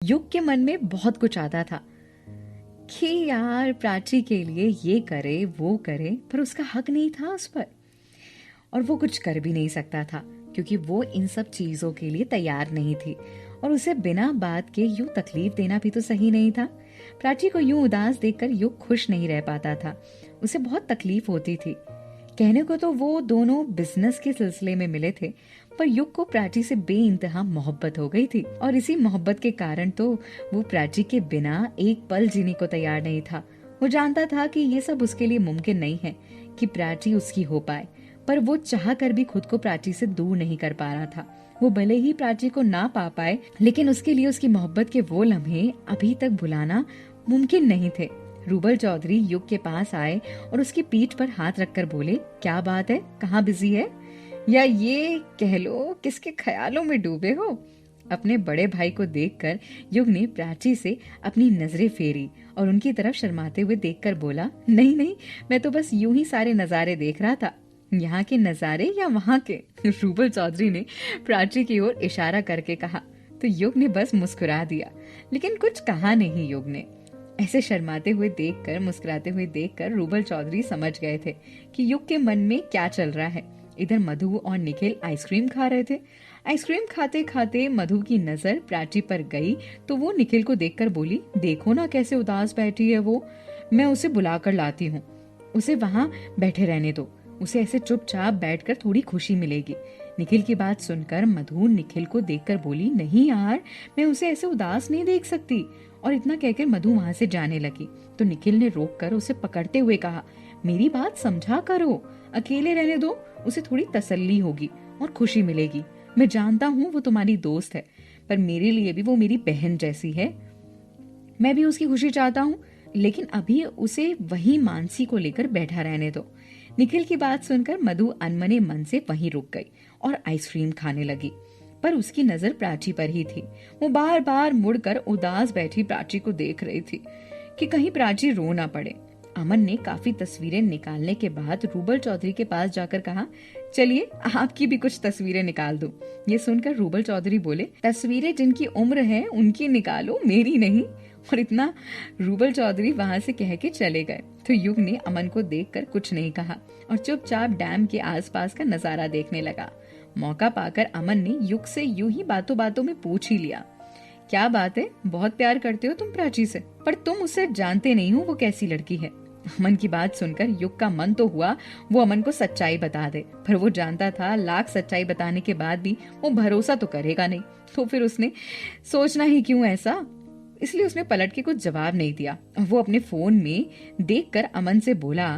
युग के मन में बहुत कुछ आता था कि यार प्राची के लिए ये करे वो करे, पर उसका हक नहीं था उस पर, और वो कुछ कर भी नहीं सकता था क्योंकि वो इन सब चीजों के लिए तैयार नहीं थी, और उसे बिना बात के यूं तकलीफ देना भी तो सही नहीं था। प्राची को यूं उदास देखकर युग खुश नहीं रह पाता था, उसे बहुत तकलीफ होती थी। कहने को तो वो दोनों बिजनेस के सिलसिले में मिले थे, पर युग को प्राची से बेइंतहा मोहब्बत हो गई थी, और इसी मोहब्बत के कारण तो वो प्राची के बिना एक पल जीने को तैयार नहीं था। वो जानता था कि ये सब उसके लिए मुमकिन नहीं है कि प्राची उसकी हो पाए, पर वो चाह कर भी खुद को प्राची से दूर नहीं कर पा रहा था। वो भले ही प्राची को ना पा पाए, लेकिन उसके लिए उसकी मोहब्बत के वो लम्हे अभी तक भुलाना मुमकिन नहीं थे। रूबल चौधरी युग के पास आए और उसकी पीठ पर हाथ रखकर बोले, क्या बात है, कहाँ बिजी है, या ये कह लो किसके ख्यालों में डूबे हो। अपने बड़े भाई को देखकर युग ने प्राची से अपनी नजरें फेरी और उनकी तरफ शर्माते हुए देखकर बोला, नहीं नहीं, मैं तो बस यूं ही सारे नजारे देख रहा था। यहाँ के नजारे या वहाँ के? रूबल चौधरी ने प्राची की ओर इशारा करके कहा, तो युग ने बस मुस्कुरा दिया, लेकिन कुछ कहा नहीं। युग ने ऐसे शर्माते हुए देखकर, मुस्कुराते हुए देखकर रूबल चौधरी समझ गए थे कि युग के मन में क्या चल रहा है। इधर मधु और निखिल आइसक्रीम खा रहे थे। आइसक्रीम खाते खाते मधु की नजर प्राची पर गई तो वो निखिल को देखकर बोली, देखो ना कैसे उदास बैठी है वो, मैं उसे बुलाकर लाती हूँ, उसे वहाँ बैठे रहने दो, उसे ऐसे चुपचाप बैठकर थोड़ी खुशी मिलेगी। निखिल की बात सुनकर मधु निखिल को देखकर बोली, नहीं यार, मैं उसे ऐसे उदास नहीं देख सकती। और इतना कहकर मधु वहां से जाने लगी तो निखिल ने रोककर उसे पकड़ते हुए कहा, मेरी बात समझा करो, अकेले रहने दो, उसे थोड़ी तसल्ली होगी और खुशी मिलेगी। मैं जानता हूँ वो तुम्हारी दोस्त है, पर मेरे लिए भी वो मेरी बहन जैसी है, मैं भी उसकी खुशी चाहता हूँ, लेकिन अभी उसे वही मानसी को लेकर बैठा रहने दो। निखिल की बात सुनकर मधु अनमने मन से वहीं रुक गई और आइसक्रीम खाने लगी, पर उसकी नजर प्राची पर ही थी। वो बार बार मुड़कर उदास बैठी प्राची को देख रही थी कि कहीं प्राची रो ना पड़े। अमन ने काफी तस्वीरें निकालने के बाद रूबल चौधरी के पास जाकर कहा, चलिए आपकी भी कुछ तस्वीरें निकाल दो। ये सुनकर रूबल चौधरी बोले, तस्वीरें जिनकी उम्र है उनकी निकालो, मेरी नहीं। और इतना रूबल चौधरी वहां से कह के चले गए तो युग ने अमन को देखकर कुछ नहीं कहा और चुपचाप डैम के आसपास का नजारा देखने लगा। मौका पाकर अमन ने युग से यूं ही बातों बातों में पूछ ही लिया, क्या बात है, बहुत प्यार करते हो तुम प्राची से, पर तुम उसे जानते नहीं हो वो कैसी लड़की है। अमन की बात सुनकर युग का मन तो हुआ वो अमन को सच्चाई बता दे, पर वो जानता था लाख सच्चाई बताने के बाद भी वो भरोसा तो करेगा नहीं, तो फिर उसने सोचना ही क्यों ऐसा, इसलिए उसने पलट के कुछ जवाब नहीं दिया। वो अपने फोन में देखकर अमन से बोला,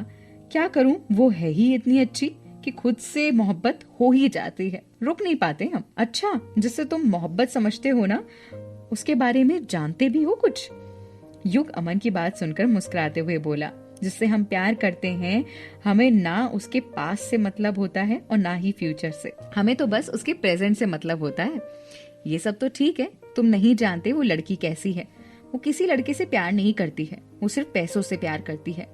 क्या करूं, वो है ही इतनी अच्छी कि खुद से मोहब्बत हो ही जाती है, रुक नहीं पाते हम। अच्छा, जिससे तुम मोहब्बत समझते हो ना, उसके बारे में जानते भी हो कुछ? युग अमन की बात सुनकर मुस्कुराते हुए बोला, जिससे हम प्यार करते हैं हमें ना उसके पास से मतलब होता है और ना ही फ्यूचर से, हमें तो बस उसके प्रेजेंट से मतलब होता है। ये सब तो ठीक है, तुम नहीं जानते वो लड़की कैसी है। वो किसी लड़के से प्यार नहीं करती है, वो सिर्फ पैसों से प्यार करती है।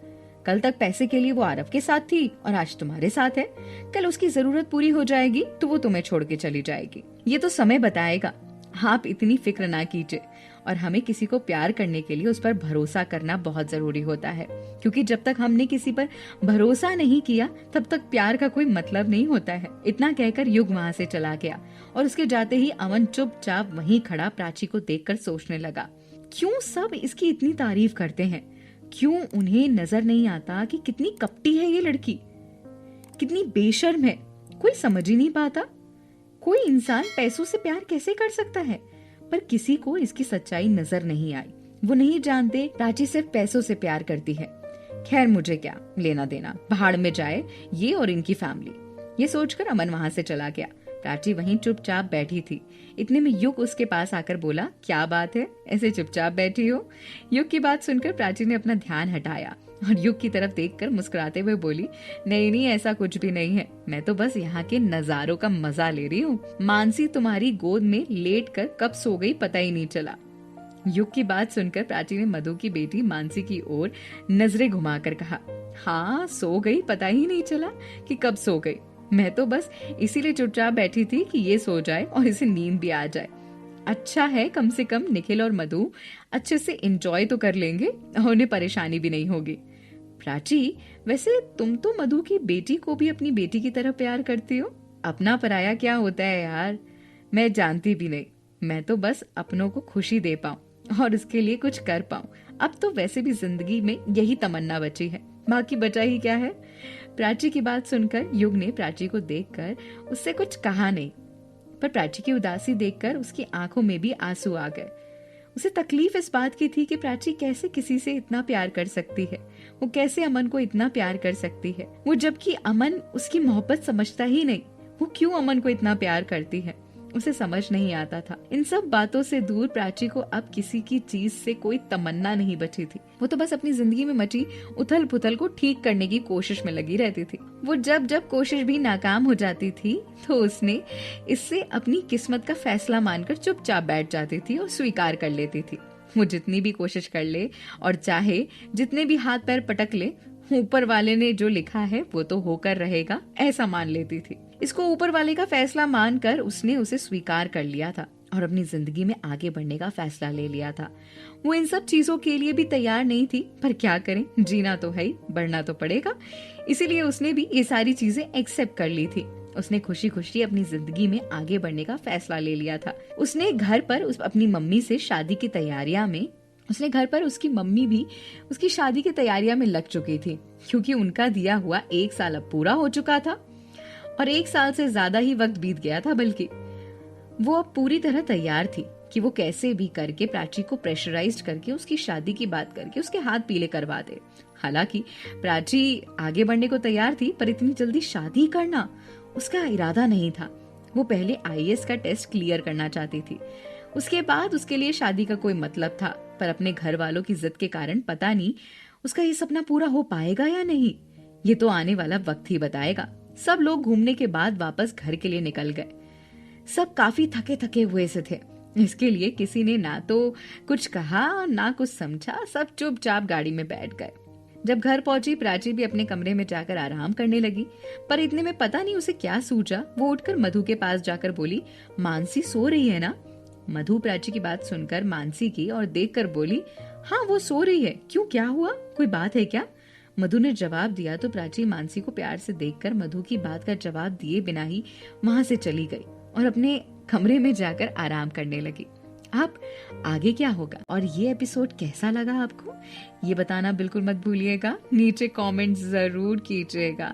कल तक पैसे के लिए वो आरव के साथ थी और आज तुम्हारे साथ है। कल उसकी जरूरत पूरी हो जाएगी तो वो तुम्हें छोड़ के चली जाएगी। ये तो समय बताएगा, आप इतनी फिक्र ना कीजिए। और हमें किसी को प्यार करने के लिए उस पर भरोसा करना बहुत जरूरी होता है, क्योंकि जब तक हमने किसी पर भरोसा नहीं किया तब तक प्यार का कोई मतलब नहीं होता है। इतना कहकर युग वहाँ से चला गया और उसके जाते ही अमन चुपचाप वहीं खड़ा प्राची को देखकर सोचने लगा, क्यों सब इसकी इतनी तारीफ करते हैं, क्यों उन्हें नजर नहीं आता कि कितनी कपटी है ये लड़की, कितनी बेशर्म है। कोई समझ ही नहीं पाता, कोई इंसान पैसों से प्यार कैसे कर सकता है, पर किसी को इसकी सच्चाई नजर नहीं आई। वो नहीं जानते प्राची सिर्फ पैसों से प्यार करती है। खैर मुझे क्या लेना देना, पहाड़ में जाए ये और इनकी फैमिली। ये सोचकर अमन वहां से चला गया। प्राची वहीं चुपचाप बैठी थी। इतने में युग उसके पास आकर बोला, क्या बात है, ऐसे चुपचाप बैठी हो? युग की बात सुनकर प्राची ने अपना ध्यान हटाया और युग की तरफ देखकर मुस्कुराते हुए बोली, नहीं नहीं, ऐसा कुछ भी नहीं है, मैं तो बस यहाँ के नजारों का मजा ले रही हूँ। मानसी तुम्हारी गोद में लेट कर कब सो गई पता ही नहीं चला। युग की बात सुनकर प्राची ने मधु की बेटी मानसी की ओर नजरें घुमाकर कहा, हाँ सो गई, पता ही नहीं चला कि कब सो गई। मैं तो बस इसीलिए चुपचाप बैठी थी कि ये सो जाए और इसे नींद भी आ जाए। अच्छा है, कम से कम निखिल और मधु अच्छे से एंजॉय तो कर लेंगे और उन्हें परेशानी भी नहीं होगी। प्राची, वैसे तुम तो मधु की बेटी को भी अपनी बेटी की तरह प्यार करती हो। अपना पराया क्या होता है यार, मैं जानती भी नहीं। मैं तो बस अपनों को खुशी दे पाऊं और उसके लिए कुछ कर पाऊं। अब तो वैसे भी जिंदगी में यही तमन्ना बची है, बाकी बचा ही क्या है। प्राची की बात सुनकर युग ने प्राची को देखकर उससे कुछ कहा नहीं, पर प्राची की उदासी देखकर उसकी आंखों में भी आंसू आ गए। उसे तकलीफ इस बात की थी कि प्राची कैसे किसी से इतना प्यार कर सकती है। वो कैसे अमन को इतना प्यार कर सकती है, वो जबकि अमन उसकी मोहब्बत समझता ही नहीं। वो क्यों अमन को इतना प्यार करती है, उसे समझ नहीं आता था। इन सब बातों से दूर प्राची को अब किसी की चीज से कोई तमन्ना नहीं बची थी। वो तो बस अपनी जिंदगी में मची उथल पुथल को ठीक करने की कोशिश में लगी रहती थी। वो जब जब कोशिश भी नाकाम हो जाती थी तो उसने इससे अपनी किस्मत का फैसला मानकर चुपचाप बैठ जाती थी और स्वीकार कर लेती थी। वो जितनी भी कोशिश कर ले और चाहे जितने भी हाथ पैर पटक ले, ऊपर वाले ने जो लिखा है वो तो होकर रहेगा, ऐसा मान लेती थी। इसको ऊपर वाले का फैसला मानकर उसने उसे स्वीकार कर लिया था और अपनी जिंदगी में आगे बढ़ने का फैसला ले लिया था। वो इन सब चीजों के लिए भी तैयार नहीं थी, पर क्या करें, जीना तो है ही, बढ़ना तो पड़ेगा। इसीलिए उसने भी ये सारी चीजें एक्सेप्ट कर ली थी। उसने खुशी खुशी अपनी जिंदगी में आगे बढ़ने का फैसला ले लिया था। उसने घर पर अपनी मम्मी से शादी की तैयारियां में उसकी मम्मी भी उसकी शादी की तैयारियां में लग चुकी थी, क्योंकि उनका दिया हुआ 1 साल अब पूरा हो चुका था और 1 साल से ज्यादा ही वक्त बीत गया था। बल्कि वो अब पूरी तरह तैयार थी कि वो कैसे भी करके प्राची को प्रेशराइज्ड करके उसकी शादी की बात करके उसके हाथ पीले करवा दे। हालांकि प्राची आगे बढ़ने को तैयार थी, पर इतनी जल्दी शादी करना उसका इरादा नहीं था। वो पहले IAS का टेस्ट क्लियर करना चाहती थी, उसके बाद उसके लिए शादी का कोई मतलब था। पर अपने घर वालों की जिद के कारण पता नहीं उसका ये सपना पूरा हो पाएगा या नहीं, ये तो आने वाला वक्त ही बताएगा। सब लोग घूमने के बाद वापस घर के लिए निकल गए। सब काफी थके थके हुए से थे, इसके लिए किसी ने ना तो कुछ कहा ना कुछ समझा। सब चुपचाप गाड़ी में बैठ गए। जब घर पहुंची, प्राची भी अपने कमरे में जाकर आराम करने लगी, पर इतने में पता नहीं उसे क्या सूझा, वो उठकर मधु के पास जाकर बोली, मानसी सो रही है ना? मधु प्राची की बात सुनकर मानसी की और देखकर बोली, हाँ वो सो रही है, क्यों, क्या हुआ, कोई बात है क्या? मधु ने जवाब दिया तो प्राची मानसी को प्यार से देखकर मधु की बात का जवाब दिए बिना ही वहां से चली गई और अपने कमरे में जाकर आराम करने लगी। अब आगे क्या होगा और ये एपिसोड कैसा लगा आपको, ये बताना बिल्कुल मत भूलिएगा। नीचे कमेंट जरूर कीजिएगा।